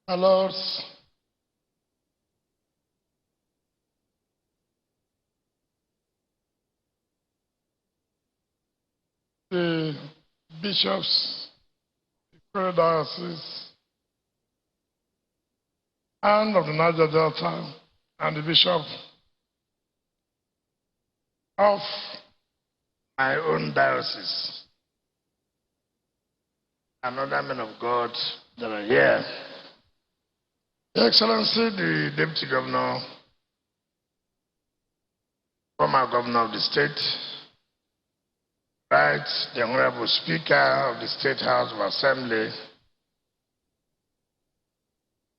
My Lord, the bishops, the diocese, and of the Niger Delta, and the bishop of my own diocese, and other men of God that are here. Your Excellency, the Deputy Governor, former Governor of the state, right, the Honorable Speaker of the State House of Assembly,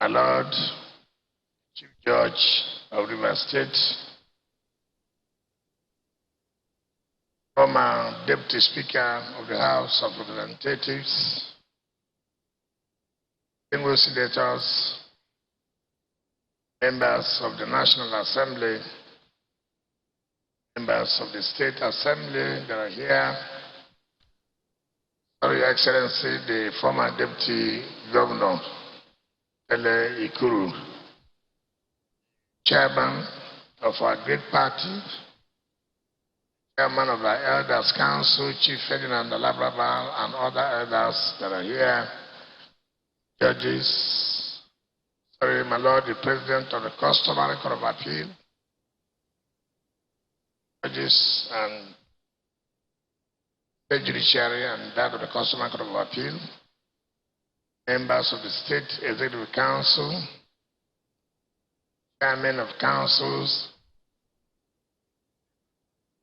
my Lord, Chief Judge of Rivers State, former Deputy Speaker of the House of Representatives, single senators, members of the National Assembly, members of the State Assembly that are here, Your Excellency, the former Deputy Governor, Ele Ikuru, Chairman of our great party, Chairman of our Elders Council, Chief Ferdinand Alabrabal, and other elders that are here, judges, my Lord, the President of the Customary Court of Appeal, judges and the judiciary and that of the Customary Court of Appeal, members of the State Executive Council, chairmen of councils,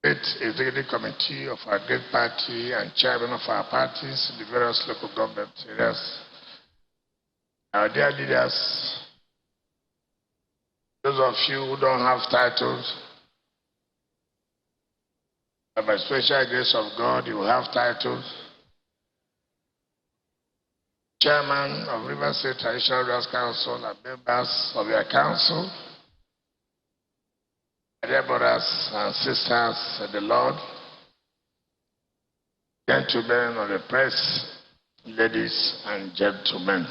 State Executive Committee of our great party, and chairmen of our parties in the various local government areas, our dear leaders, those of you who don't have titles, but by special grace of God, you have titles. Chairman of Rivers State Traditional Rulers Council and members of your council, dear brothers and sisters in the Lord, gentlemen of the press, ladies and gentlemen.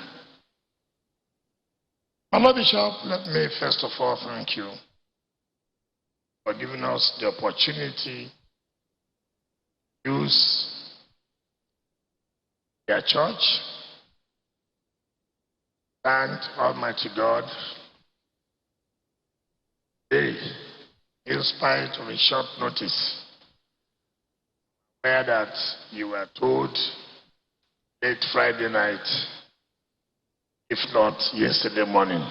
My Lord Bishop, let me first of all thank you for giving us the opportunity to use your church. Thank Almighty God, today, in spite of a short notice, where that you were told late Friday night, if not yesterday morning,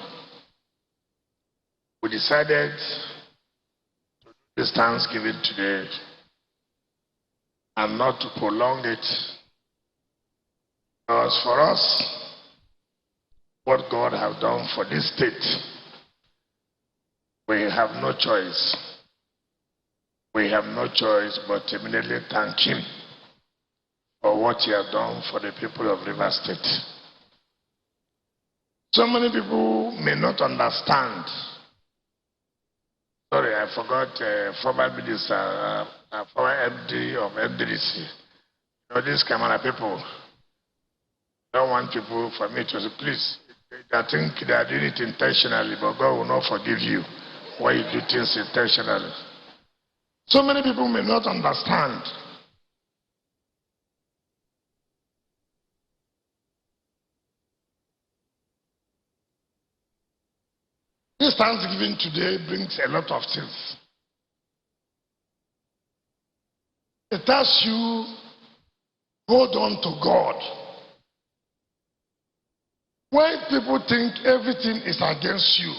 we decided to do this Thanksgiving today and not to prolong it, because for us, what God has done for this state, we have no choice. We have no choice but to immediately thank Him for what He has done for the people of Rivers State. So many people may not understand. Sorry, I forgot former minister, former MD of MDDC. You know, these camera people don't want people for me to say, please, I think they are doing it intentionally, but God will not forgive you when you do things intentionally. So many people may not understand. This Thanksgiving today brings a lot of things. It tells you, hold on to God. When people think everything is against you,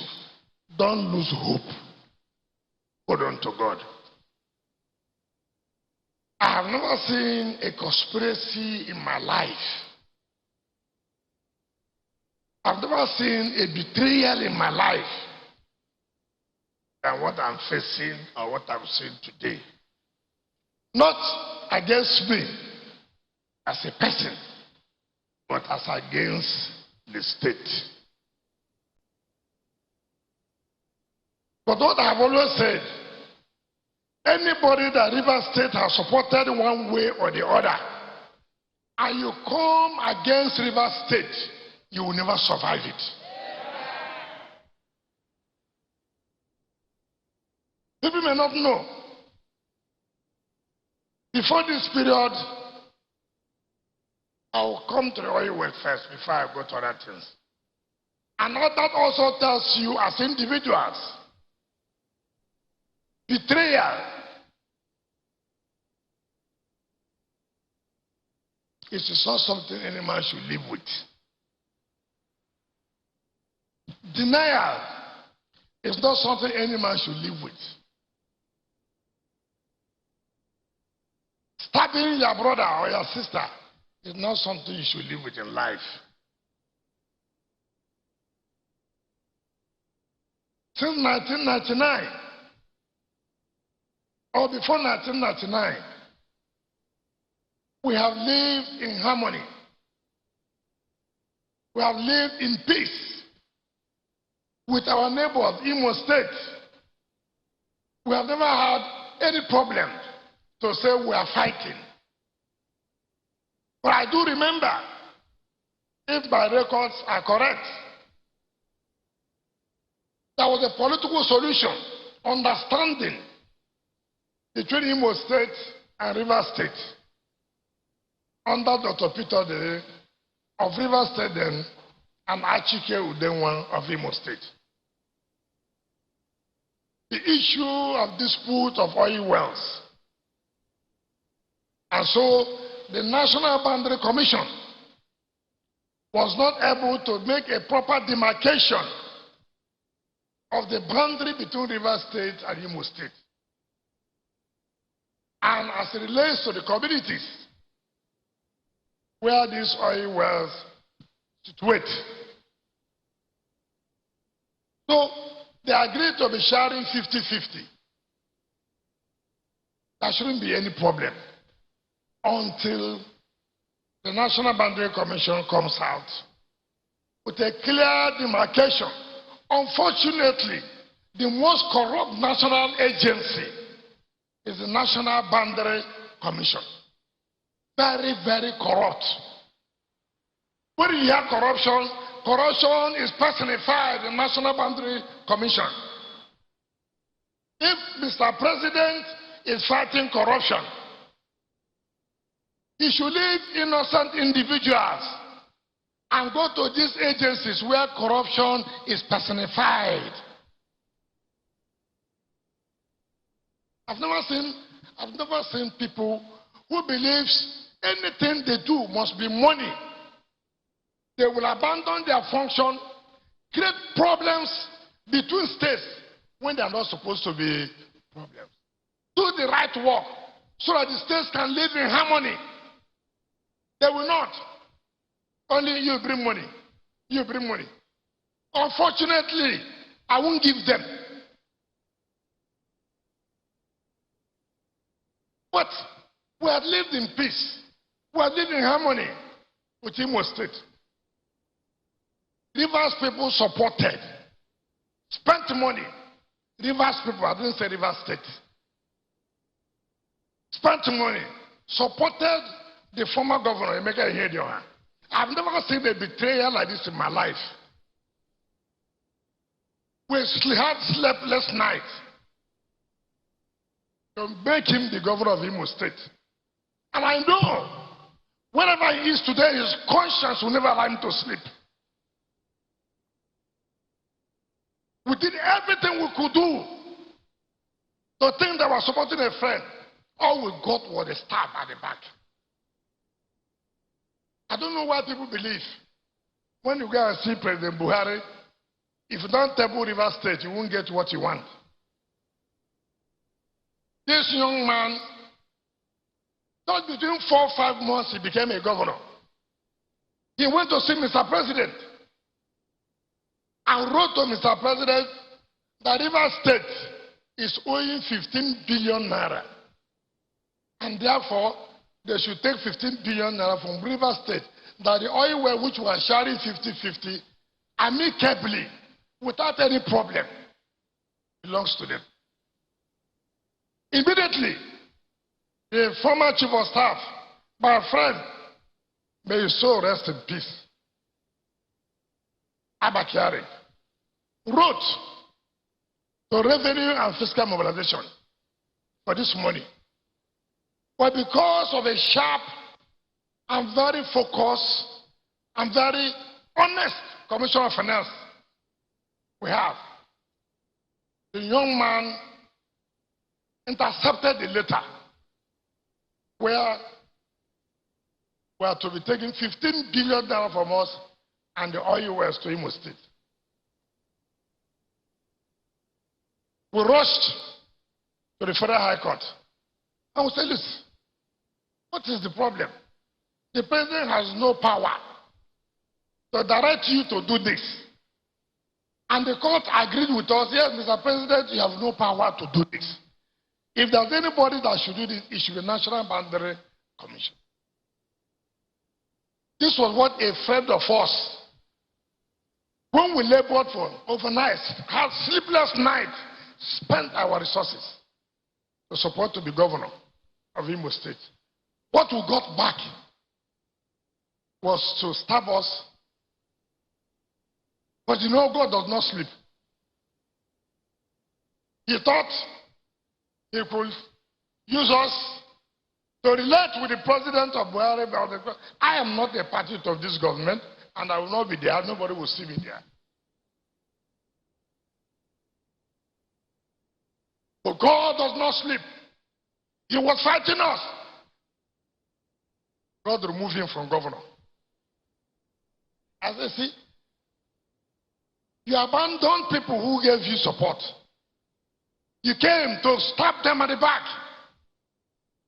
don't lose hope. Hold on to God. I have never seen a conspiracy in my life. I've never seen a betrayal in my life than what I'm facing or what I'm seeing today. Not against me as a person, but as against the state. But what I've always said, anybody that Rivers State has supported one way or the other, and you come against Rivers State, you will never survive it. People may not know. Before this period, I will come to the oil well first before I go to other things. And that also tells you as individuals, betrayal is not something any man should live with. Denial is not something any man should live with. Stabbing your brother or your sister is not something you should live with in life. Since 1999, or before 1999, we have lived in harmony. We have lived in peace with our neighbors, Imo State. We have never had any problem to say we are fighting. But I do remember, if my records are correct, there was a political solution, understanding between Imo State and River State under Dr. Peter Dere of River State then and Achike Udenwa of Imo State. The issue of dispute of oil wells. And so the National Boundary Commission was not able to make a proper demarcation of the boundary between River State and Imo State. And as it relates to the communities where these oil wells situate. So they agreed to be sharing 50-50. There shouldn't be any problem until the National Boundary Commission comes out with a clear demarcation. Unfortunately, the most corrupt national agency is the National Boundary Commission. Very, very corrupt. When you hear corruption, corruption is personified in the National Boundary Commission. If Mr. President is fighting corruption, he should leave innocent individuals and go to these agencies where corruption is personified. I've never seen people who believes anything they do must be money. They will abandon their function, create problems between states when they are not supposed to be problems. Do the right work so that the states can live in harmony. They will not. Only you bring money. You bring money. Unfortunately, I won't give them. But we have lived in peace. We have lived in harmony with Imo State. Rivers people supported, spent money. Rivers people, I didn't say Rivers State. Spent money, supported the former governor, Ihedioha. I've never seen a betrayal like this in my life. We had sleepless nights to make him the governor of Imo State. And I know, wherever he is today, his conscience will never allow him to sleep. We did everything we could do to think that we were supporting a friend. All we got was a stab at the back. I don't know why people believe when you go and see President Buhari, if you don't table River State, you won't get what you want. This young man, just between 4 or 5 months, he became a governor. He went to see Mr. President and wrote to Mr. President that River State is owing 15 billion naira. And therefore, they should take 15 billion naira from River State, that the oil well which was sharing 50-50, amicably, without any problem, belongs to them. Immediately, the former chief of staff, my friend, may his soul rest in peace, Abakiari, wrote to revenue and fiscal mobilization for this money. But because of a sharp and very focused and very honest Commissioner of Finance we have, the young man intercepted the letter where we are to be taking $15 billion from us and the oil wells to Imo State. We rushed to the Federal High Court and we said, listen, what is the problem? The president has no power to direct you to do this. And the court agreed with us, yes, Mr. President, you have no power to do this. If there's anybody that should do this, it should be National Boundary Commission. This was what a friend of us, when we labored for overnight, had sleepless nights, spent our resources to support to be governor of Imo State. What we got back was to stab us. But you know, God does not sleep. He thought he could use us to relate with the president of Buhari. I am not a party of this government, and I will not be there. Nobody will see me there. But God does not sleep. He was fighting us. God removed him from governor. As I see, you abandoned people who gave you support. You came to stab them at the back,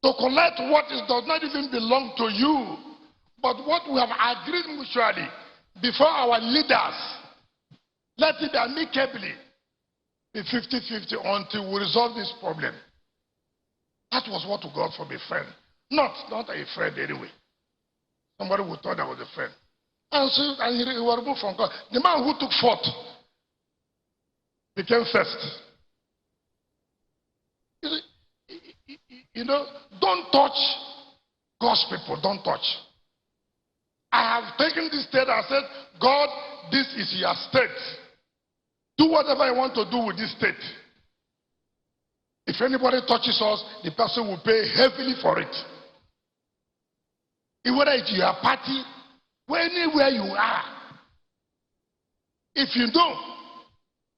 to collect what does not even belong to you, but what we have agreed mutually before our leaders. Let it be amicably be 50-50 until we resolve this problem. That was what we got from a friend. Not a friend anyway. Somebody who thought I was a friend. And he was removed from God. The man who took fourth became first. You know, don't touch God's people. Don't touch. I have taken this state and said, God, this is your state. Do whatever you want to do with this state. If anybody touches us, the person will pay heavily for it. Whether it's your party, anywhere you are. If you know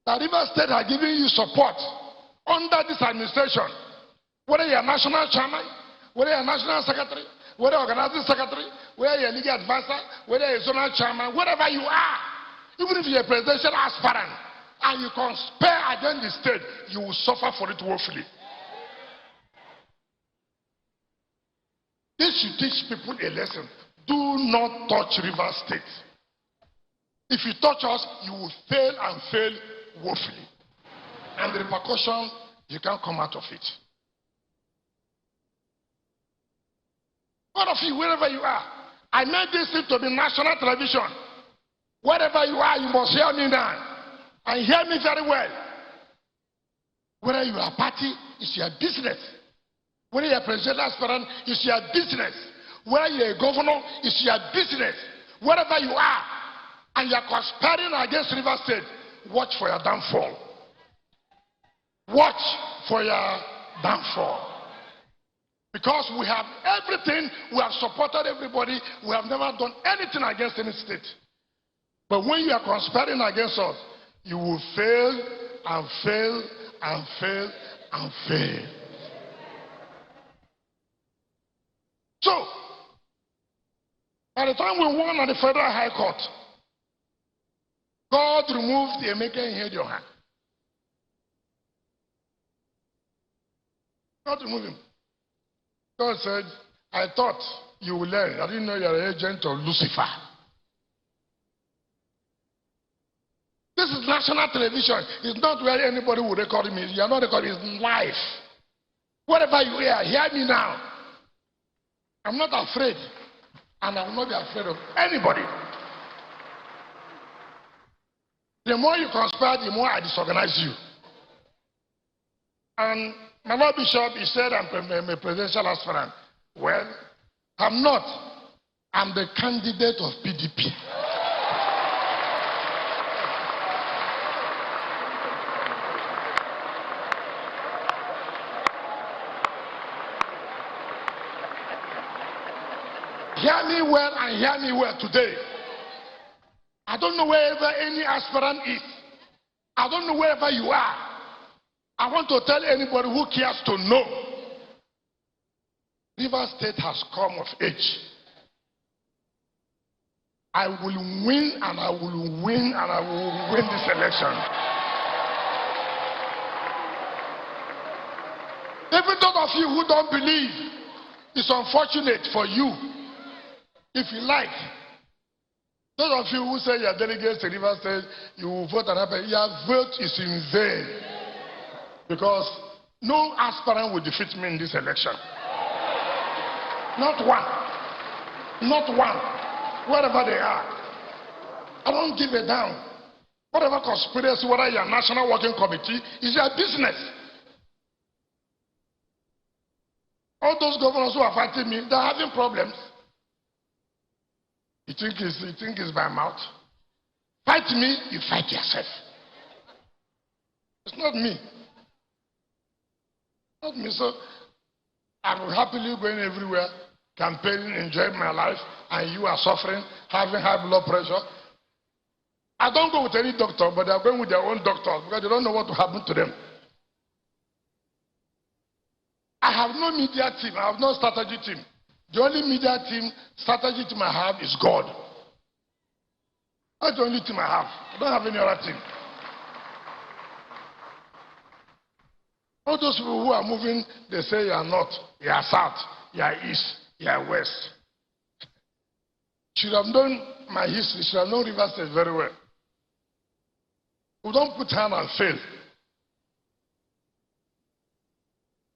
that River State are giving you support under this administration, whether you're a national chairman, whether you're a national secretary, whether you're organizing secretary, whether you're a legal advisor, whether you're a zonal chairman, wherever you are, even if you're a presidential aspirant and you conspire against the state, you will suffer for it woefully. This should teach people a lesson. Do not touch River State. If you touch us, you will fail and fail woefully. And the repercussion, you can't come out of it. All of you, wherever you are, I made this thing to be national television. Wherever you are, you must hear me now. And hear me very well. Whether you are a party, it's your business. Whether you're a presidential aspirant, it's your business. Whether you're a governor, it's your business. Wherever you are, and you're conspiring against River State, watch for your downfall. Watch for your downfall. Because we have everything, we have supported everybody, we have never done anything against any state. But when you are conspiring against us, you will fail and fail and fail and fail. So, by the time we won at the Federal High Court, God removed the Ihedioha. God removed him. God said, I thought you will learn. I didn't know you're an agent of Lucifer. This is national television. It's not where anybody will record me. You're not recording. It's live. Whatever you hear, hear me now. I'm not afraid. And I will not be afraid of anybody. The more you conspire, the more I disorganize you. And my Lord Bishop, he said I'm a presidential aspirant. Well, I'm not. I'm the candidate of PDP. hear me well and hear me well today. I don't know wherever any aspirant is. I don't know wherever you are. I want to tell anybody who cares to know. Rivers State has come of age. I will win and I will win and I will win this election. Even those of you who don't believe, it's unfortunate for you. If you like, those of you who say your delegates to Rivers State, you will vote and happen, your vote is in vain. Because no aspirant will defeat me in this election. Not one. Not one. Wherever they are. I don't give a damn. Whatever conspiracy, whether you're a national working committee, is your business. All those governors who are fighting me, they're having problems. You think it's by mouth? Fight me, you fight yourself. It's not me. Not me. So I'm happily going everywhere, campaigning, enjoying my life, and you are suffering, having high blood pressure. I don't go with any doctor, but they're going with their own doctors because they don't know what will happen to them. I have no media team. I have no strategy team. The only media team, strategy team I have is God. That's the only team I have. I don't have any other team. All those people who are moving, they say you are north, you are south, you are east, you are west. Should have known my history, should have known Rivers State very well. We don't put hand and fail.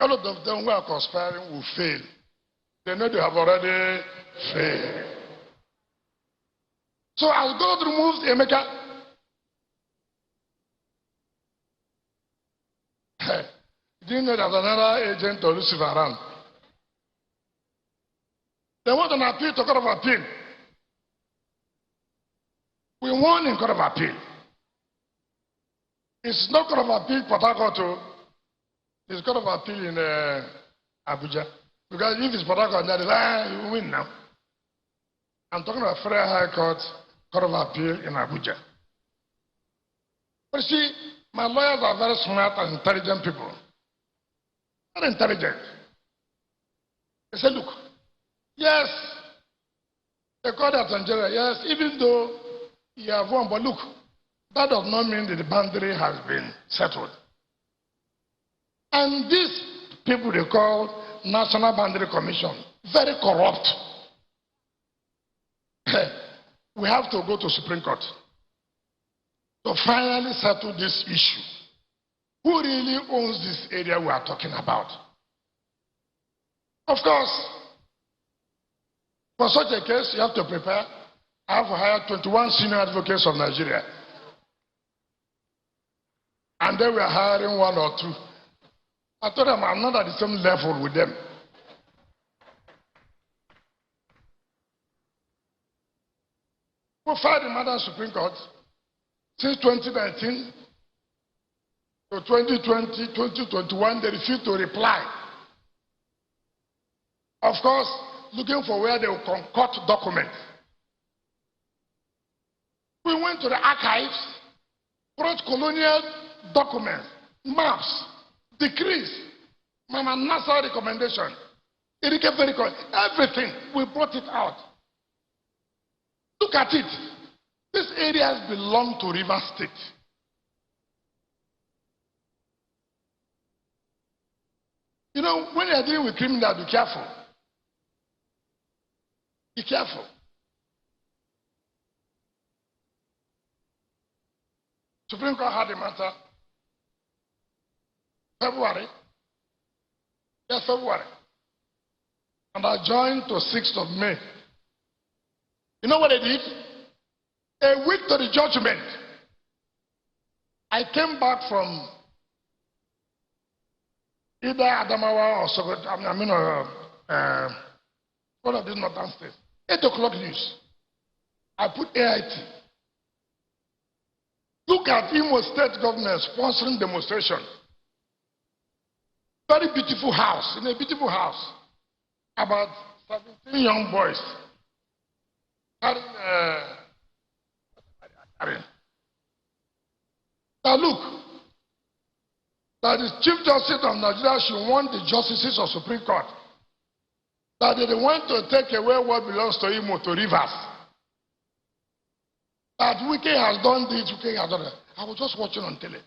A lot of them who are conspiring will fail. They know they have already failed. So as God removes Emeka, do you know there's another agent or Lucifer around? They want an appeal to Court of Appeal. We won in Court of Appeal. It's not Court of Appeal Port Harcourt, it's Court of Appeal in Abuja. Because if it's Port Harcourt, you win now. I'm talking about Federal High Court, Court of Appeal in Abuja. But you see, my lawyers are very smart and intelligent people. Very intelligent. They say, look, yes, the court of Nigeria, yes, even though you have won, but look, that does not mean that the boundary has been settled. And these people they call National Boundary Commission, very corrupt. We have to go to Supreme Court to finally settle this issue. Who really owns this area we are talking about? Of course, for such a case, you have to prepare. I have hired 21 senior advocates of Nigeria. And then we are hiring one or two. I told them I'm not at the same level with them. We filed the matter in Supreme Court since 2019 to 2020, 2021. They refused to reply. Of course, looking for where they will concoct documents. We went to the archives, brought colonial documents, maps, decrees, Mama Nasa recommendation, everything. We brought it out. Look at it. These areas belong to Rivers State. You know, when you're dealing with criminals, be careful. Be careful. Supreme Court had a matter. February. Yes, February. And I joined to 6th of May. You know what they did? A week to the judgment, I came back from either Adamawa or Sokoto, one of these northern states. 8 o'clock news. I put AIT. Look at Imo State government sponsoring demonstration. Very beautiful house, in a beautiful house. About 17 young boys Now look, that the Chief Justice of Nigeria should want the justices of Supreme Court that they want to take away what belongs to Imo to Rivers. That Wike has done this, Wike has done that. I was just watching on tele.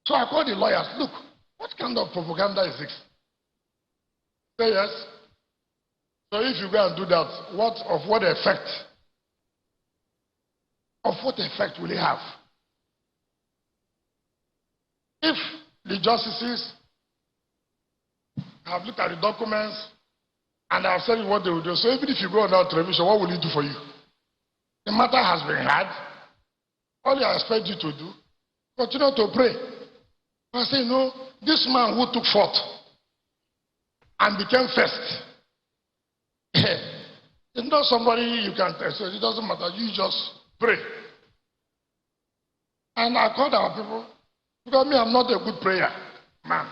So I called the lawyers. Look, what kind of propaganda is this? Say yes. So if you go and do that, what effect? Of what effect will it have? If the justices have looked at the documents and have said what they will do, so even if you go on that television, what will it do for you? The matter has been had. All I expect you to do, continue to pray. I say, no, this man who took fourth and became first, it's not somebody you can tell, so it doesn't matter, you just pray. And I called our people, because me, I'm not a good prayer man.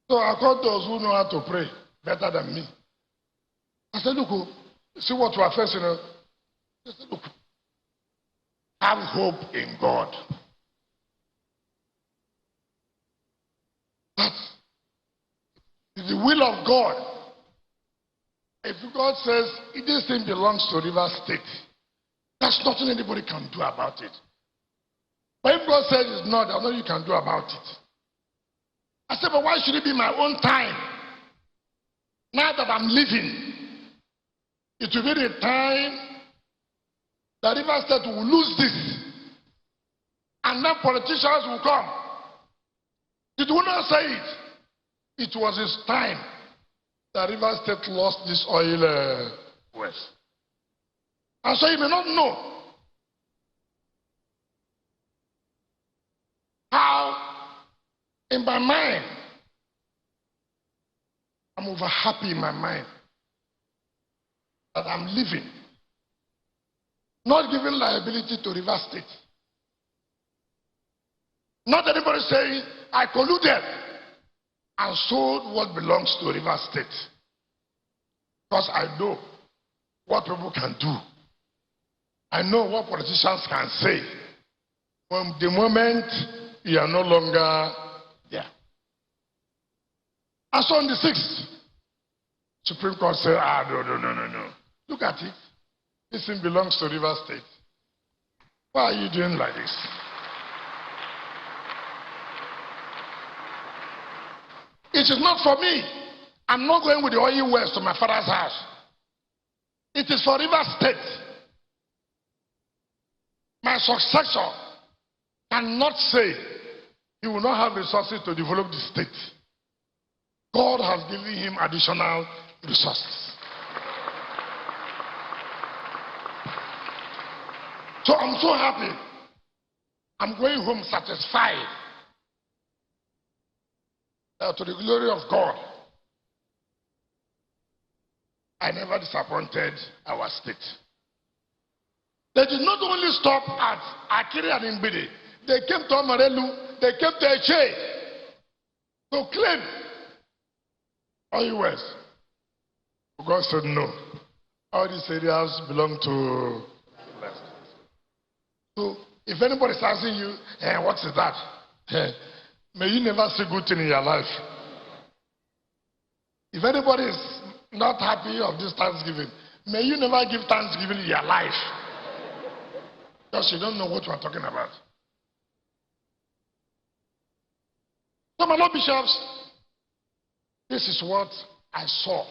So I called those who know how to pray better than me. I said, look, see what we are facing. I said, look, have hope in God. That's the will of God. If God says this thing belongs to River State, there's nothing anybody can do about it. But if God says it's not, there's nothing you can do about it. I said, but why should it be my own time? Now that I'm living, it will be the time that River State will lose this. And then politicians will come. Did we not say it? It was his time that River State lost this oil west. And so you may not know how in my mind, I'm over happy in my mind that I'm living, not giving liability to River State. Not anybody saying I colluded and sold what belongs to River State. Because I know what people can do. I know what politicians can say. From the moment you are no longer there. And so on the 6th, Supreme Court said, no. Look at it. This thing belongs to River State. Why are you doing like this? It is not for me. I'm not going with the oil wells to my father's house. It is for River State. My successor cannot say he will not have resources to develop the state. God has given him additional resources. So I'm so happy. I'm going home satisfied. To the glory of God, I never disappointed our state. They did not only stop at Akiri and Mbidi. They came to Amarelu, they came to Eche to claim oil wells. God said no. All these areas belong to left. So if anybody is asking you, what is that? May you never see good thing in your life. If anybody is not happy of this Thanksgiving, may you never give Thanksgiving in your life. Because you don't know what you are talking about. So, my Lord Bishops, this is what I saw.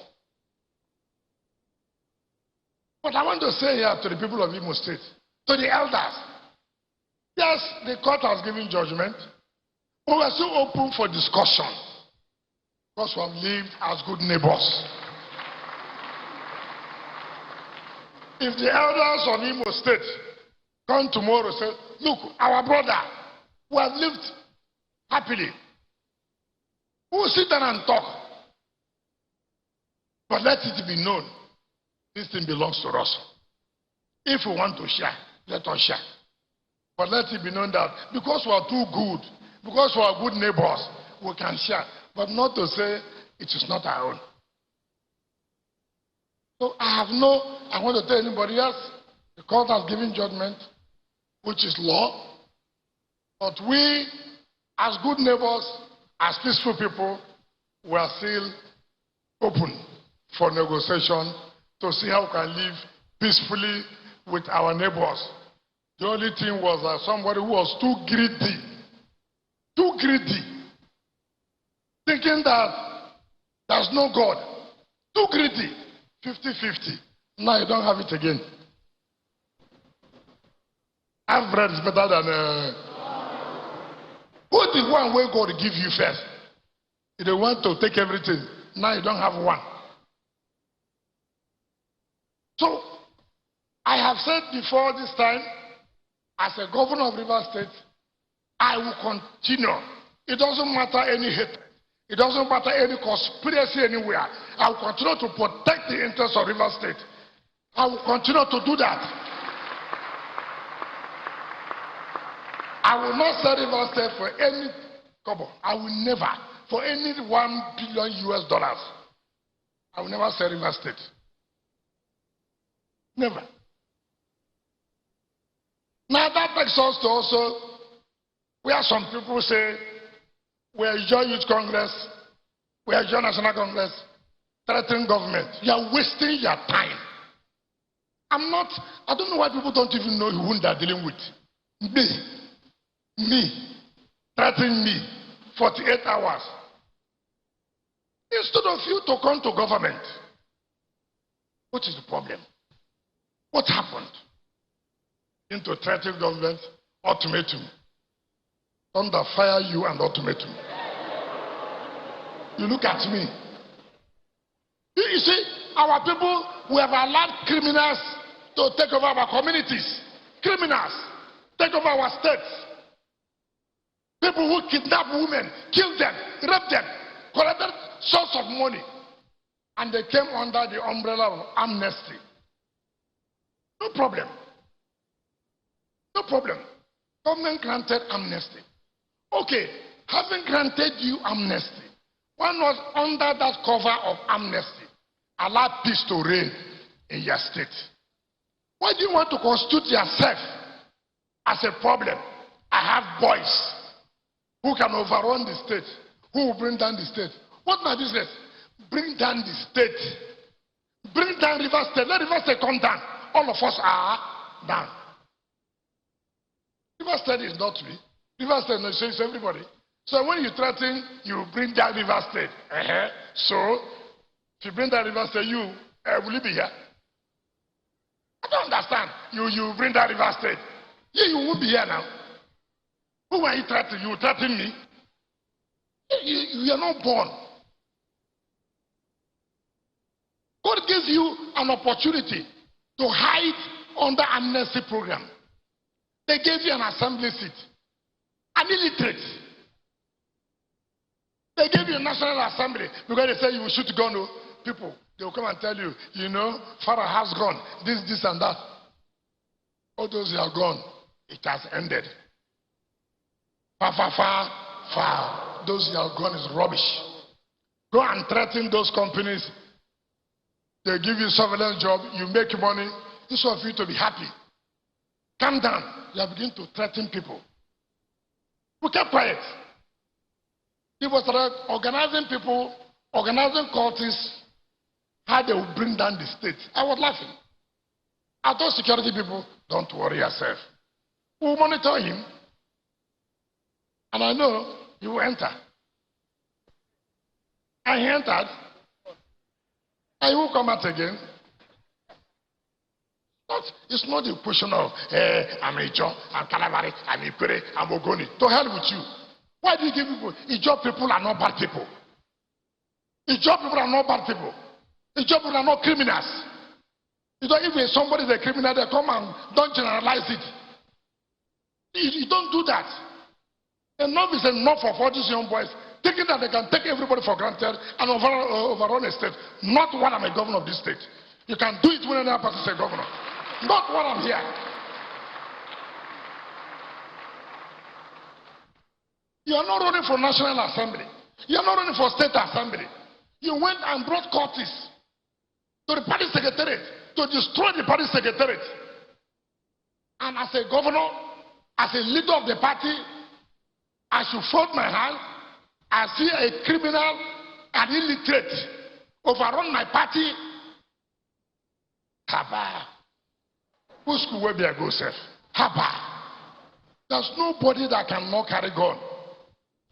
But I want to say here to the people of Imo State, to the elders, yes, the court has given judgment. But we are still open for discussion because we have lived as good neighbors. If the elders of Imo State come tomorrow and say, look, our brother, we have lived happily. We will sit down and talk. But let it be known, this thing belongs to us. If we want to share, let us share. But let it be known that because we are too good, because we are good neighbors, we can share. But not to say it is not our own. So I want to tell anybody else, the court has given judgment, which is law. But we, as good neighbors, as peaceful people, we are still open for negotiation to see how we can live peacefully with our neighbors. The only thing was that somebody who was too greedy, thinking that there's no God, too greedy, 50-50. Now you don't have it again. Half bread is better than Who the one where God give you first? If they want to take everything, now you don't have one. So, I have said before this time, as a governor of River State, I will continue. It doesn't matter any hatred. It doesn't matter any conspiracy anywhere. I will continue to protect the interests of River State. I will continue to do that. I will not sell River State for any kobo. I will never. For any $1 billion US. I will never sell River State. Never. Now that takes us to also where some people say, we enjoy Youth Congress, we enjoy National Congress, threatening government. You are wasting your time. I don't know why people don't even know who they are dealing with. Me, threatening me, 48 hours. Instead of you to come to government, what is the problem? What happened? Into threatening government, ultimatum. Thunder fire you and ultimatum. You look at me. You see, our people, we have allowed criminals to take over our communities. Criminals take over our states. People who kidnap women, kill them, rape them, collected source of money. And they came under the umbrella of amnesty. No problem. No problem. Government granted amnesty. Okay, having granted you amnesty, one was under that cover of amnesty, allow peace to reign in your state. Why do you want to constitute yourself as a problem? I have boys who can overrun the state, who will bring down the state. What my business? Bring down the state. Bring down River State. Let River State come down. All of us are down. River State is not me. River State is everybody. So when you threaten, you bring down River State. So, if you bring down River State, will you be here? I don't understand. You bring down River State. Yeah, you won't be here now. Who are you threatening? You threaten me? You are not born. God gives you an opportunity to hide under amnesty program. They gave you an assembly seat. An illiterate. They gave you a national assembly because they say you should go no people. They will come and tell you, Father has gone. This and that. All those are gone. It has ended. Far. Those that are gone is rubbish. Go and threaten those companies. They give you surveillance job. You make money. This is for you to be happy. Calm down. You are beginning to threaten people. We kept quiet. People started organizing people, organizing cultists, how they would bring down the state. I was laughing. I told security people, don't worry yourself. We'll monitor him. And I know he will enter. And he entered. And he will come out again. It's not a question of, I'm Ijo, I'm Calabari, I'm Ikure, I'm Ogoni. To hell with you. Why do you give people? Ijo people are not bad people. Ijo people are not bad people. Ijo people are not criminals. If somebody is a criminal, they come and don't generalize it. You don't do that. Enough is enough of all these young boys thinking that they can take everybody for granted and overrun a state. Not while I'm a governor of this state. You can do it when another person is a governor. Not while I'm here. You are not running for National Assembly. You are not running for State Assembly. You went and brought courtists. to the party secretariat to destroy the party secretariat. And as a governor, as a leader of the party, I should fold my hands. I see a criminal and illiterate overrun my party. Haba. Who school will be a go self? Haba. There's nobody that cannot carry gun.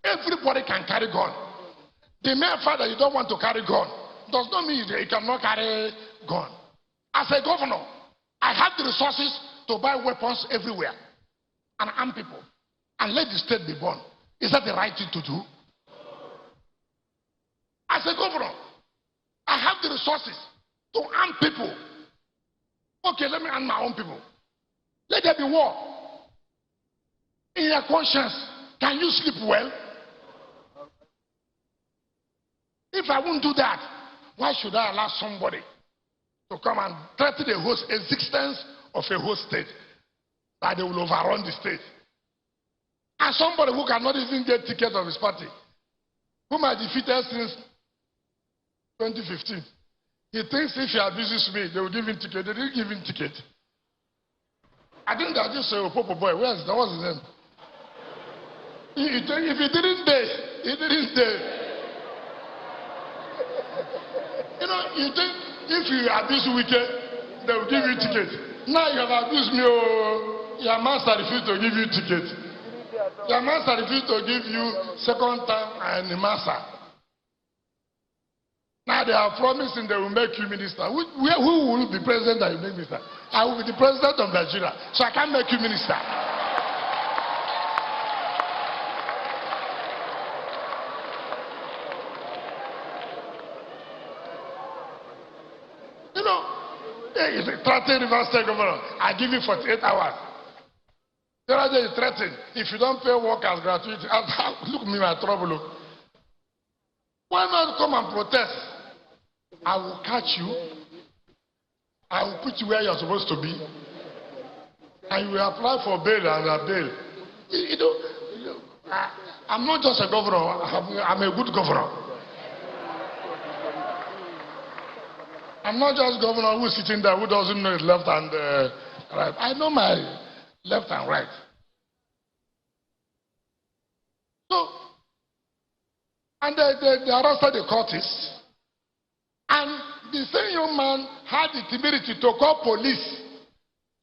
Everybody can carry gun. The mere fact that you don't want to carry gun does not mean you cannot carry gun. As a governor, I have the resources to buy weapons everywhere and arm people and let the state be born. Is that the right thing to do? As a governor, I have the resources to arm people. Okay, let me arm my own people. Let there be war. In your conscience, can you sleep well? If I won't do that, why should I allow somebody to come and threaten the whole existence of a whole state that they will overrun the state? And somebody who cannot even get ticket of his party, whom I defeated since 2015, he thinks if he abuses me, they will give him ticket. They didn't give him ticket. I think that just say, oh, Popo boy, what's his name? If he didn't dare, he didn't dare. You know, you think if you abuse Wike, they will give you ticket. Now you have abused me, oh, your master refused to give you ticket. Your master refused to give you second time and the master. Now they are promising they will make you minister. Who will be president that you make minister? I will be the president of Nigeria, so I can't make you minister. You know, if a threatening River State governor, I give you 48 hours. The other day is threatening. If you don't pay workers gratuity, look at me, my trouble. Look. Why not come and protest? I will catch you. I will put you where you're supposed to be. And you will apply for bail and bail. You know, I'm not just a governor. I'm a good governor. I'm not just governor who's sitting there who doesn't know his left and right. I know my left and right. So, and they arrested the cultists. And the same young man had the temerity to call police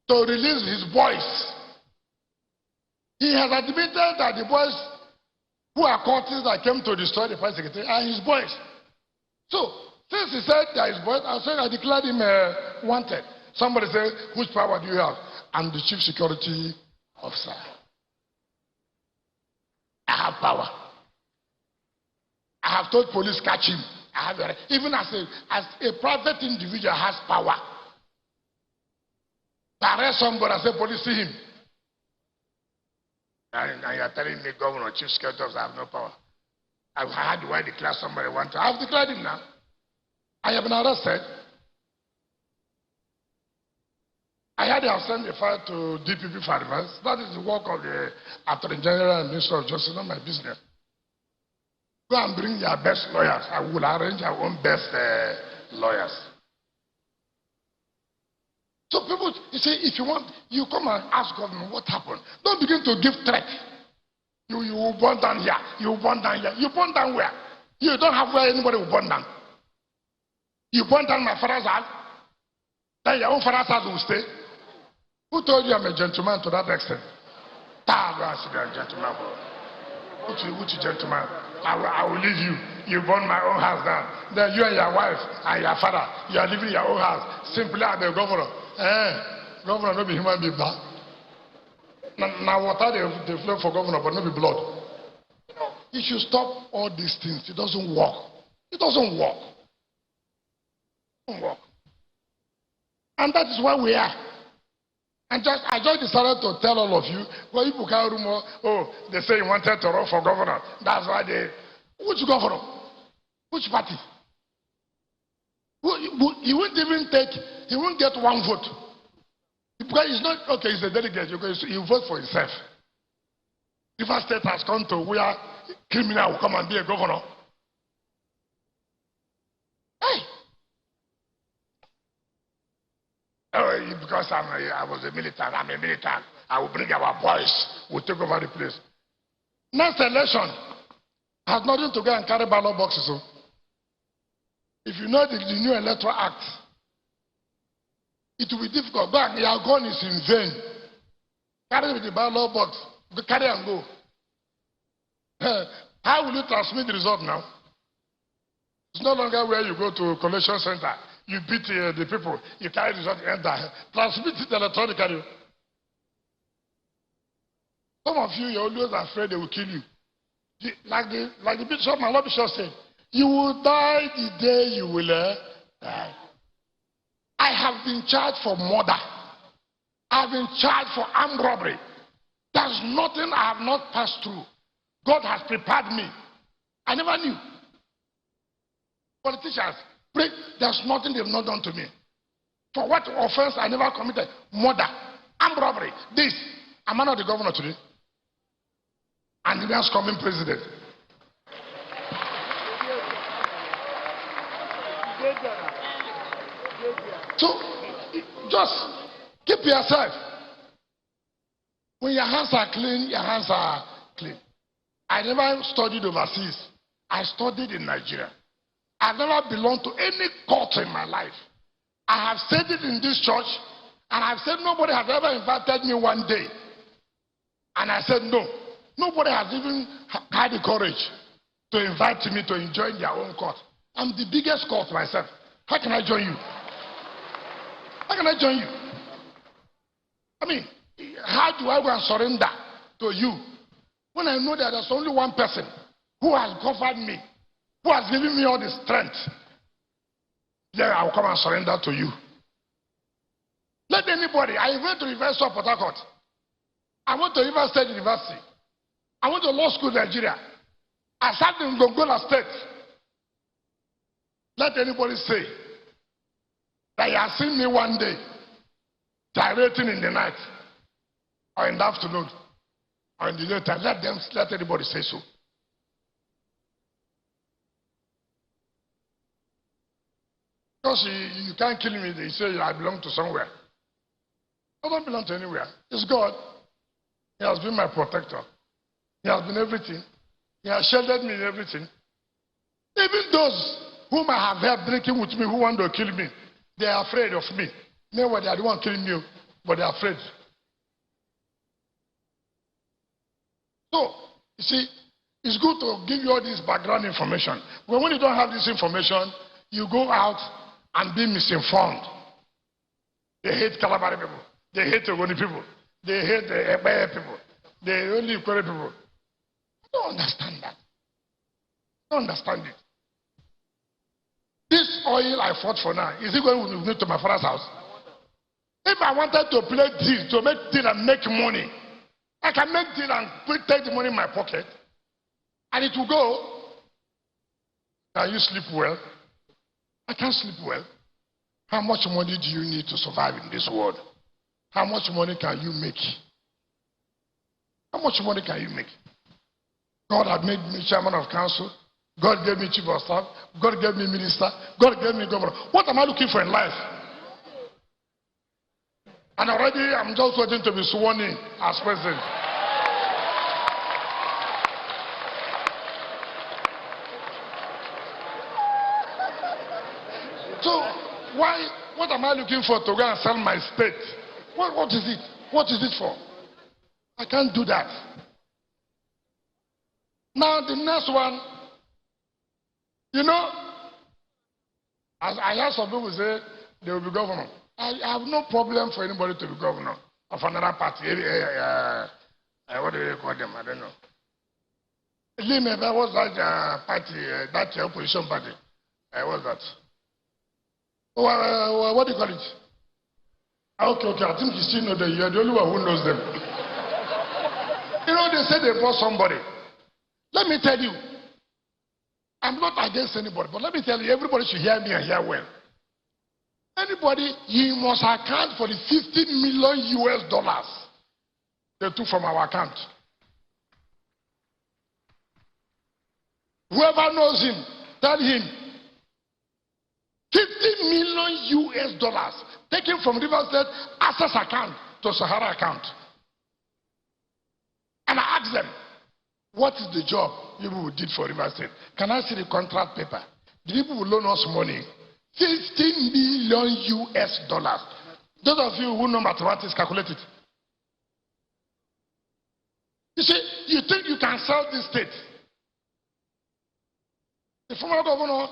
to release his boys. He has admitted that the boys who are cultists that came to destroy the party secretary are his boys. So, since he said they are his boys, I declared him wanted. Somebody said, whose power do you have? I'm the chief security officer. I have power. I have told police catch him. I have the, even as a private individual has power. To arrest somebody and say, police, see him. And you're telling me, governor, chief security officer, I have no power. I had to declare somebody wanted. I have declared him now. I have been arrested. I had to send a file to DPP for advance. That is the work of the Attorney General and Minister of Justice, not my business. Go and bring your best lawyers. I will arrange our own best lawyers. So people, you say, if you want, you come and ask government what happened. Don't begin to give threat. You will burn down here. You will burn down here. You burn down where? You don't have where anybody will burn down. You burn down my father's house. Then your own father's house will stay. Who told you I'm a gentleman to that extent? Gentleman. Which gentleman? I will leave you. You burn my own house down. Then you and your wife and your father, you are living in your own house. Simply as the governor. Governor not be human being bad. Now water they flow for governor, but not be blood. You know, you should stop all these things. It doesn't work. It doesn't work. It doesn't work. And that is where we are. And I just decided to tell all of you, well, people can rumor, oh, they say you wanted to run for governor. That's why they. Which governor? Which party? He won't even he won't get one vote. Because he's not, okay, he's a delegate, he'll vote for himself. River State has come to where criminal will come and be a governor. Hey! Because I was a militant, I'm a militant. I will bring our boys, we'll take over the place. Next election has nothing to go and carry ballot boxes. So if you know the new electoral act, it will be difficult. But your gun is in vain. Carry with the ballot box, carry and go. How will you transmit the result now? It's no longer where you go to a collection center. You beat the people, you carry the result, enter. Transmit it electronically. Some of you, you're always afraid they will kill you. Like the bishop, my Lord Bishop said, you will die the day you will die. I have been charged for murder. I have been charged for armed robbery. There's nothing I have not passed through. God has prepared me. I never knew. Politicians, pray, there's nothing they've not done to me. For what offense I never committed? Murder, armed robbery, this. Am I not the governor today? And the next coming president. So, just keep yourself. When your hands are clean, your hands are clean. I never studied overseas. I studied in Nigeria. I've never belonged to any cult in my life. I have said it in this church, and I've said nobody has ever invited me one day. And I said no. Nobody has even had the courage to invite me to join their own cult. I'm the biggest cult myself. How can I join you? How can I join you? I mean, how do I go and surrender to you when I know that there's only one person who has covered me, who has given me all the strength? Then I'll come and surrender to you. Let anybody, I went to University of Port Harcourt. I went to River State University. I went to law school in Nigeria. I sat in Gongola State. Let anybody say that you have seen me one day gyrating in the night or in the afternoon or in the daytime. Let anybody say so. Because you can't kill me. They say I belong to somewhere. I don't belong to anywhere. It's God. He has been my protector. He has been everything. He has sheltered me in everything. Even those whom I have heard drinking with me who want to kill me, they are afraid of me. Meanwhile, they are the one killing me, but they are afraid. So, you see, it's good to give you all this background information. But when you don't have this information, you go out and be misinformed. They hate Calabari people. They hate Ogoni people. They hate the Ebeye people. They only Ikwere people. I don't understand that. I don't understand it. This oil I fought for now, is it going with me to my father's house? If I wanted to play deal, to make deal and make money, I can make deal and take the money in my pocket, and it will go. Can you sleep well? I can't sleep well. How much money do you need to survive in this world? How much money can you make? How much money can you make? God had made me chairman of council. God gave me chief of staff. God gave me minister. God gave me governor. What am I looking for in life? And already I'm just waiting to be sworn in as president. So what am I looking for to go and sell my state? What is it? What is it for? I can't do that. Now the next one, you know, as I heard some people say they will be governor. I have no problem for anybody to be governor of another party. What do you call them? I don't know. What's that party, that opposition party? What's that? What do you call it? Okay. I think you still know that you are the only one who knows them. You know, they say they brought somebody. Let me tell you, I'm not against anybody, but let me tell you, everybody should hear me and hear well. Anybody, he must account for the $50 million US they took from our account. Whoever knows him, tell him 50 million US dollars taken from River State access account to Sahara account. And I asked them, what is the job you people did for River State? Can I see the contract paper? The people will loan us money. 15 million US dollars. Those of you who know mathematics, calculate it. You see, you think you can sell this state. The former governor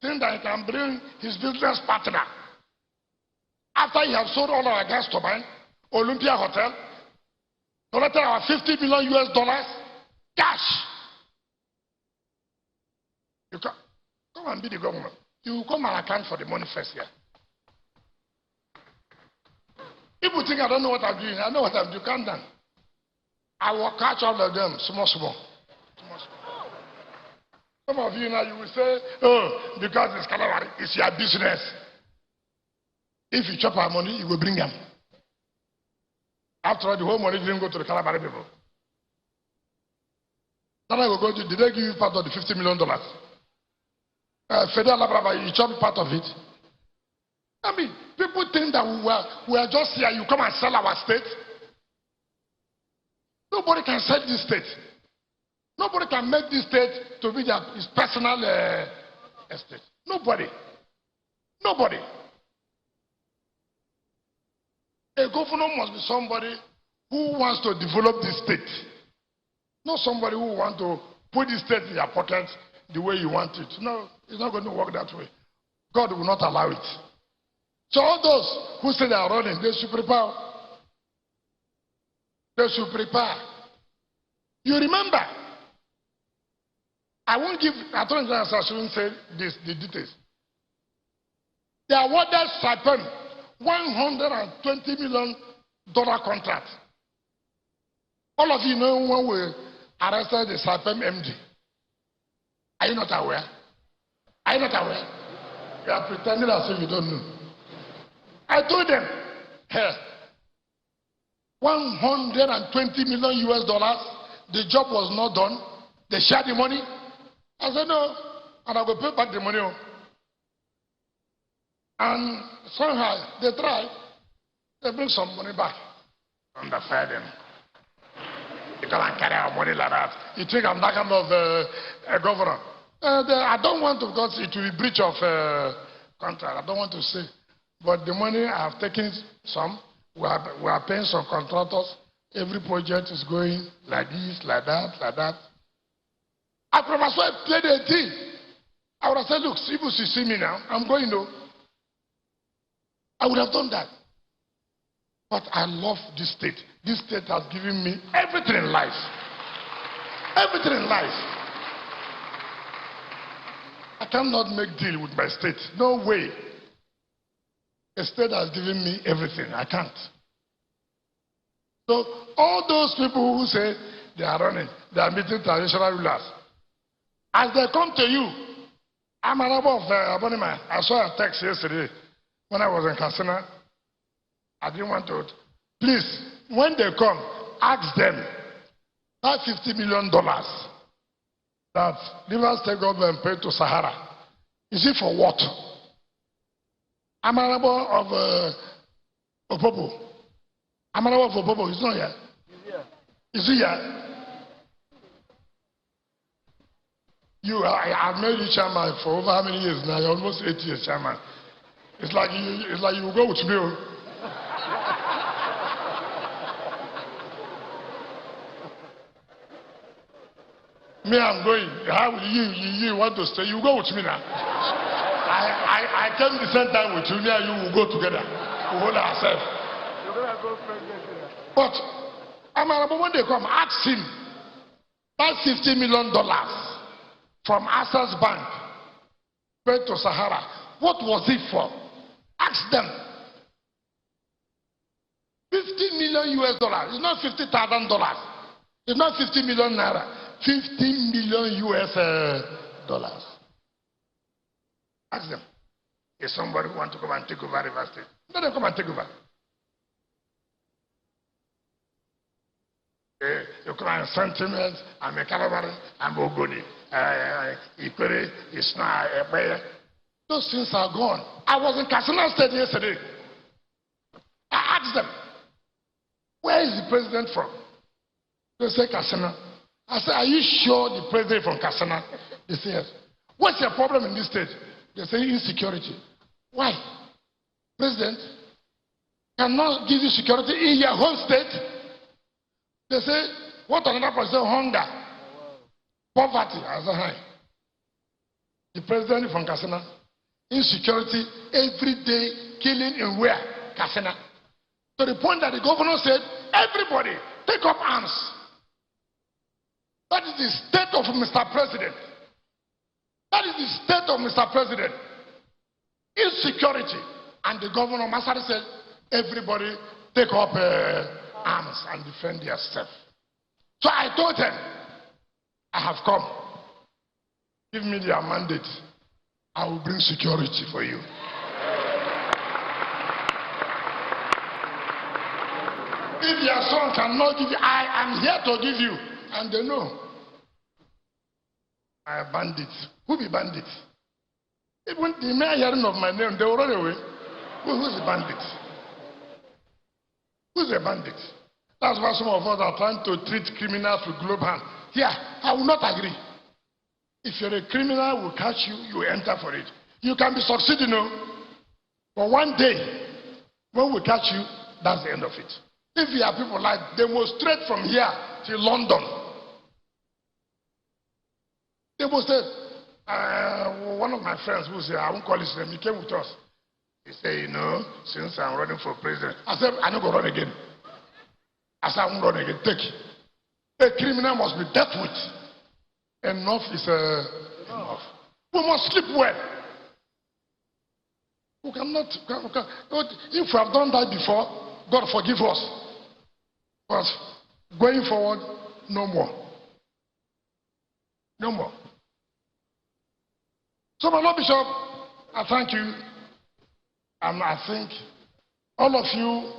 thinks that he can bring his business partner. After he has sold all our gas turbine, Olympia Hotel, collected our 50 million US dollars, cash. You come and be the governor. You come and account for the money first here. People think I don't know what I'm doing. I know what I'm doing. Calm down. I will catch all of them small. Some of you now, you will say, oh, because it's Calabari, it's your business. If you chop our money, you will bring them. After all, the whole money didn't go to the Calabari people. Then I will go to, did they give you part of the $50 million? Federal Labraba, you chop part of it. I mean, people think that we are just here, you come and sell our state. Nobody can sell this state. Nobody can make this state to be his personal estate. Nobody. A governor must be somebody who wants to develop this state. Not somebody who wants to put this state in your pocket the way you want it. No, it's not going to work that way. God will not allow it. So all those who say they are running, they should prepare. They should prepare. You remember, I don't shouldn't say this, the details. They awarded Saipem $120 million contract. All of you know when we arrested the Saipem MD. Are you not aware? Are you not aware? You are pretending as if you don't know. I told them, hey, $120 million US dollars, the job was not done. They shared the money. I said, no, and I will pay back the money. And somehow they tried. They bring some money back. Underfed them. You can't carry our money like that. You think I'm that kind of a governor? I don't want to, because it will be breach of contract. I don't want to say. But the money I have taken some. We are paying some contractors. Every project is going like this, like that, like that. I promised I played a deal. I would have said, look, people should see me now. I'm going though. I would have done that. But I love this state. This state has given me everything in life. Everything in life. I cannot make deal with my state. No way. A state has given me everything. I can't. So all those people who say they are running, they are meeting traditional rulers. As they come to you, I'm an of Abonima. I saw a text yesterday when I was in Kasina. I didn't want to. Please, when they come, ask them that $50 million that River State government paid to Sahara, is it for what? I'm an of Opopo. I'm an of Opopo. He's not here. Is he here? I've made you chairman for over how many years now? You're almost 8 years chairman. It's like you go with me. Me, I'm going. How will you want to stay? You go with me now. I came the same time with you. Me and you will go together. We hold ourselves. You're gonna go But when they come, ask him that $50 million from Access Bank paid to Sahara. What was it for? Ask them. $50 million US dollars. It's not $50,000. It's not 50 million naira. 15 million US dollars. Ask them. If somebody want to come and take over River State, let them come and take over. You come and sentiments, I'm a Calabari, I'm Ogoni. Ikere is not a player. Those things are gone. I was in Katsina State yesterday. I asked them, where is the president from? They say Katsina. I said, are you sure the president is from Katsina? They say yes. What's your problem in this state? They say insecurity. Why? President cannot give you security in your home state. They say, what another person? Hunger, poverty. I said, hi. The president is from Katsina. Insecurity every day, killing in where? Katsina. To the point that the governor said, everybody take up arms. That is the state of Mr. President. That is the state of Mr. President. Insecurity. And the governor Masari said, everybody take up arms and defend yourself. So I told them, I have come. Give me their mandate. I will bring security for you. If your son cannot give you, I am here to give you. And they know. I am bandit. Who be bandit? Even the mere hearing of my name, they will run away. Who's a bandit? Who's a bandit? That's why some of us are trying to treat criminals with glove hand. Here, I will not agree. If you're a criminal, will catch you, you will enter for it. You can be succeeding, but one day, when we catch you, that's the end of it. If you have people like demonstrate from here to London, demonstrate. One of my friends who said, I won't call his name, he came with us. He said, you know, since I'm running for president, I said, I'm not going to run again. I said, I won't run again. Take it. A criminal must be dealt with. Enough is enough. We must sleep well. We cannot, if we have done that before, God forgive us. But going forward, no more. No more. So, my Lord Bishop, I thank you. And I think all of you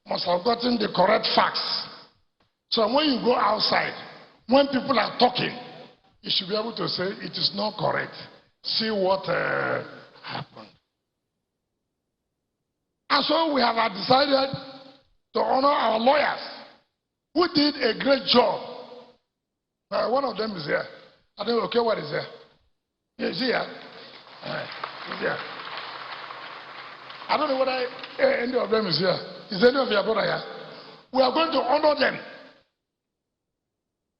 must have gotten the correct facts. So when you go outside, when people are talking, you should be able to say it is not correct. See what happened. And so we have decided to honor our lawyers who did a great job. One of them is here. I don't know, okay, what is there? Is he here? He's here. I don't know whether any of them is here. Is any of your brother here? We are going to honor them.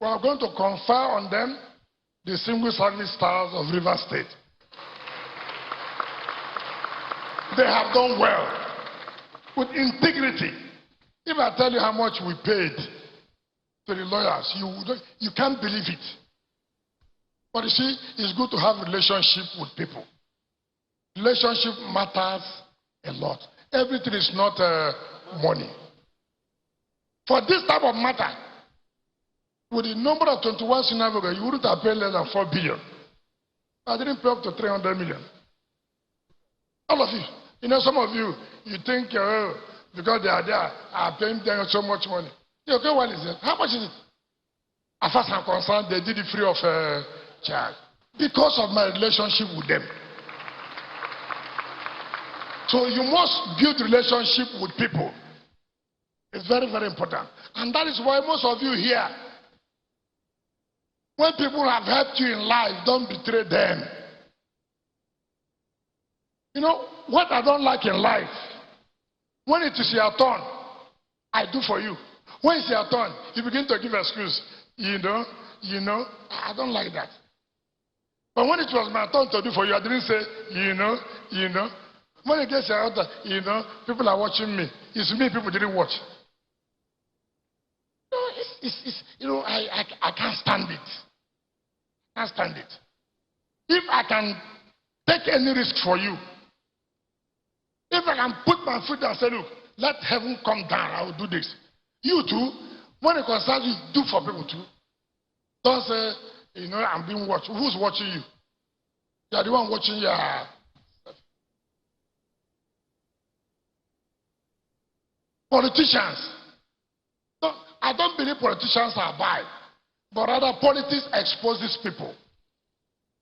We are going to confer on them the Single Service Stars of River State. They have done well. With integrity. If I tell you how much we paid to the lawyers, you can't believe it. But you see, it's good to have a relationship with people. Relationship matters a lot. Everything is not money. For this type of matter, with the number of 21 synagogues, you wouldn't have paid less than 4 billion. I didn't pay up to 300 million. All of you. You know, some of you, you think because they are there, I'm paying them so much money. Okay, what is it? How much is it? As far as I'm concerned, they did it free of charge. Because of my relationship with them. So you must build relationship with people. It's very, very important. And that is why most of you here, when people have helped you in life, don't betray them. You know, what I don't like in life, when it is your turn, I do for you. When it's your turn, you begin to give excuse. You know, I don't like that. But when it was my turn to do for you, I didn't say, you know. When it gets your turn, people are watching me. It's me people didn't watch. I can't stand it. I can't stand it. If I can take any risk for you, if I can put my foot down and say, look, let heaven come down, I will do this. You too, when it concerns you, do for people too. Don't say, I'm being watched. Who's watching you? You are the one watching your politicians. I don't believe politicians are bad, but rather politics exposes people.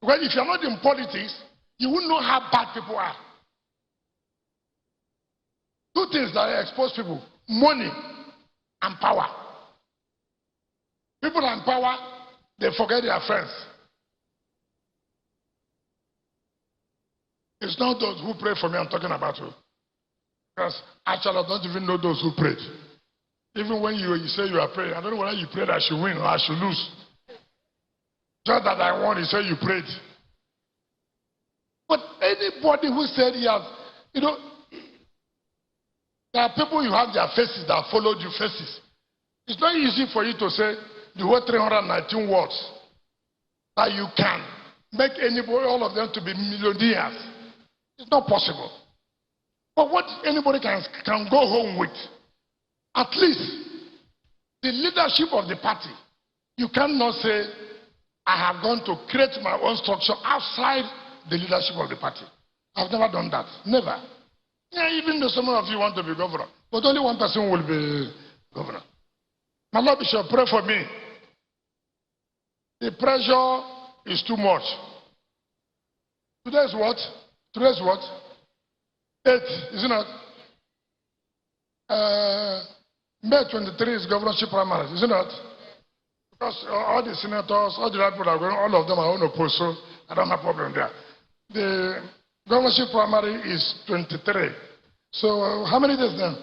Well, if you're not in politics, you won't know how bad people are. Two things that expose people: money and power. People and power, they forget their friends. It's not those who pray for me I'm talking about you. Because actually I don't even know those who prayed. Even when you say you are praying, I don't know whether you prayed I should win or I should lose. Just that I won, you say you prayed. But anybody who said he has, there are people you have their faces that followed you faces. It's not easy for you to say the whole 319 words that you can make anybody, all of them to be millionaires. It's not possible. But what anybody can go home with, at least the leadership of the party, you cannot say, I have gone to create my own structure outside the leadership of the party. I've never done that. Never. Yeah, even though some of you want to be governor, but only one person will be governor. My Lord Bishop, pray for me. The pressure is too much. Today's what? Today's what? 8, isn't it? May 23 is governorship primaries, isn't it? Because all the senators, all the people are going, all of them are on opposed, so I don't have a problem there. The governorship primary is 23. So how many days then?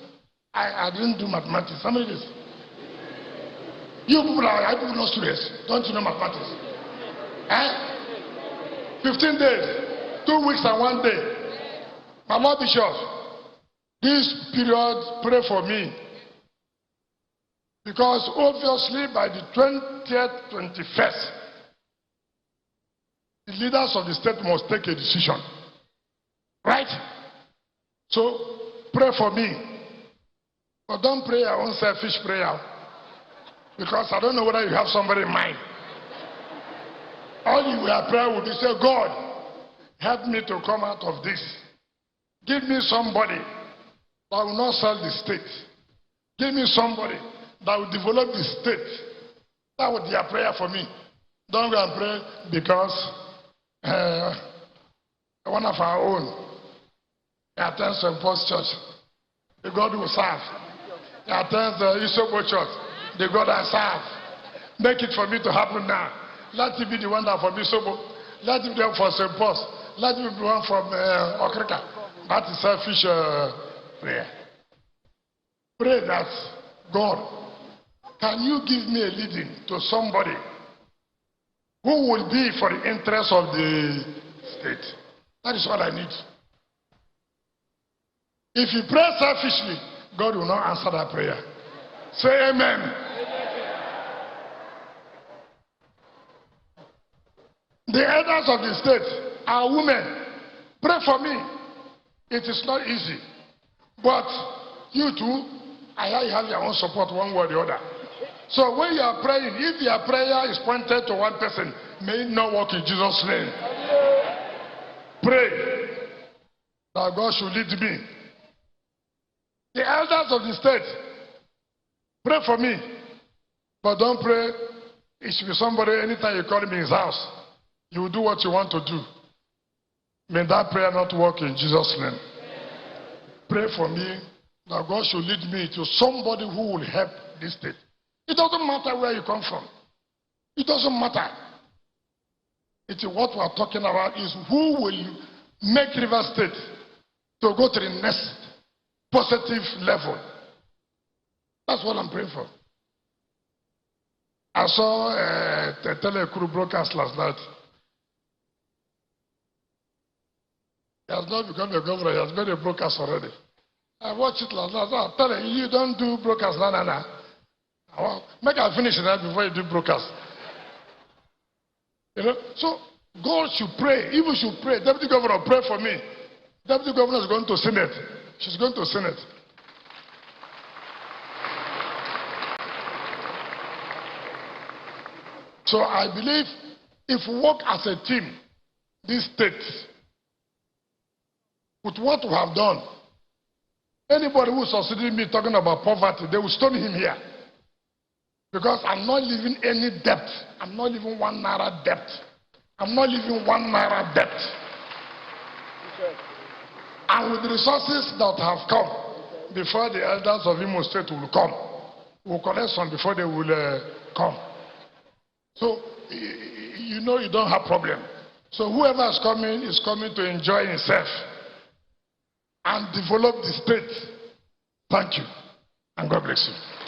I didn't do mathematics. How many days? You people are not serious. Don't you know mathematics? 15 days, 2 weeks and 1 day. My Lord Bishop, this period, pray for me. Because obviously by the 20th, 21st, the leaders of the state must take a decision. Right? So, pray for me. But don't pray your own selfish prayer. Because I don't know whether you have somebody in mind. All you will pray will be say, God, help me to come out of this. Give me somebody that will not sell the state. Give me somebody that will develop the state. That would be a prayer for me. Don't go and pray because one of our own attends St. Paul's Church. The God will serve. He attends the Isoko Church. The God I serve. Make it for me to happen now. Let it be the one that for Isoko. Let it be one for St. Paul's. Let it be the one from Okrika. That is selfish prayer. Pray that, God, can you give me a leading to somebody who will be for the interest of the state? That is all I need. If you pray selfishly, God will not answer that prayer. Say amen. The elders of the state are women. Pray for me. It is not easy. But you too, I hear you have your own support one way or the other. So when you are praying, if your prayer is pointed to one person, may it not work in Jesus' name. Pray that God should lead me. The elders of the state, pray for me. But don't pray, it should be somebody, anytime you call him in his house, you will do what you want to do. May that prayer not work in Jesus' name. Pray for me that God should lead me to somebody who will help this state. It doesn't matter where you come from. It doesn't matter. It's what we are talking about is who will make River State to go to the next positive level. That's what I'm praying for. I saw a telecrew broadcast last night. He has not become a governor, he has made a broadcast already. I watched it last night. I tell him, you don't do broadcast, no. Make I finish that before you do broadcast. So God should pray, even should pray. Deputy Governor, pray for me. Deputy Governor is going to Senate. She's going to Senate. So I believe if we work as a team, this state, with what we have done, anybody who succeeded me talking about poverty, they will stone him here. Because I'm not leaving any debt. I'm not leaving 1 naira debt. I'm not leaving 1 naira debt. And with the resources that have come, before the elders of Imo State will come, we'll collect some before they will come. So, you know you don't have problem. So whoever is coming to enjoy himself and develop the state. Thank you, and God bless you.